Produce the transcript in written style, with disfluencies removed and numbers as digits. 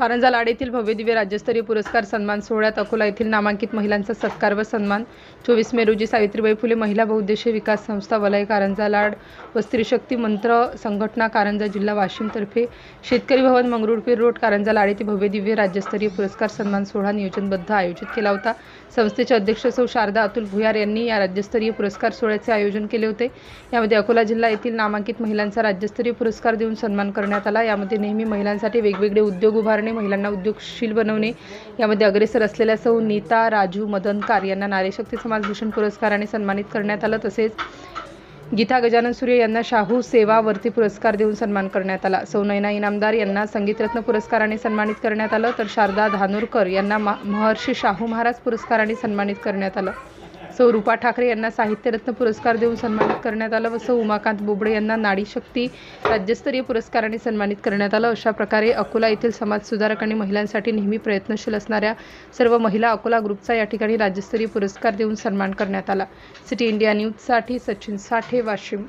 कारंजा लाड येथील भव्यदिव्य राज्यस्तरीय पुरस्कार सन्मान सोहळ्यात अकोला येथील नामांकित महिलांचा सत्कार व सन्मान। 24 मे रोजी सावित्रीबाई फुले महिला बहुउद्देशीय विकास संस्था वलय कारंजा लाड व स्त्रीशक्ती मंत्र संघटना कारंजा जिल्हा वाशिम तर्फे शेतकरी भवन मंगरुळपीर रोड कारंजा लाड येथे भव्यदिव्य राज्यस्तरीय पुरस्कार सन्मान सोहळा नियोजनबद्ध आयोजित केला होता। संस्थेचे अध्यक्ष सौ शारदा अतुल भुयार यांनी या राज्यस्तरीय पुरस्कार सोहळ्याचे आयोजन केले होते। यामध्ये अकोला जिल्हा येथील नामांकित महिलांचा राज्यस्तरीय पुरस्कार देऊन सन्मान करण्यात आला। यामध्ये नेहमी महिलांसाठी वेगवेगळे उद्योग उभारणे, महिलांना उद्योगशील बनवणे यामध्ये अग्रेसर असलेल्या सौ नीता राजू मदनकार यांना नारीशक्ती समाजभूषण पुरस्काराने सन्मानित करण्यात आलं। तसेच गीता गजानन सूर्य यांना शाहू सेवा वर्ती पुरस्कार देऊन सन्मान करण्यात आला। सौ नयना इनामदार यांना संगीतरत्न पुरस्काराने सन्मानित करण्यात आलं, तर शारदा धानोरकर यांना महर्षी शाहू महाराज पुरस्काराने सन्मानित करण्यात आलं। सौ रूपा ठाकरे यांना साहित्यरत्न पुरस्कार देऊन सन्मानित करण्यात आलं व सौ उमाकांत बोबडे यांना नारी शक्ती राज्यस्तरीय पुरस्काराने सन्मानित करण्यात आलं। अशा प्रकारे अकोला येथील समाजसुधारक आणि महिलांसाठी नेहमी प्रयत्नशील असणाऱ्या सर्व महिला अकोला ग्रुपचा या ठिकाणी राज्यस्तरीय पुरस्कार देऊन सन्मान करण्यात आला। सिटी इंडिया न्यूजसाठी सचिन साठे, वाशिम।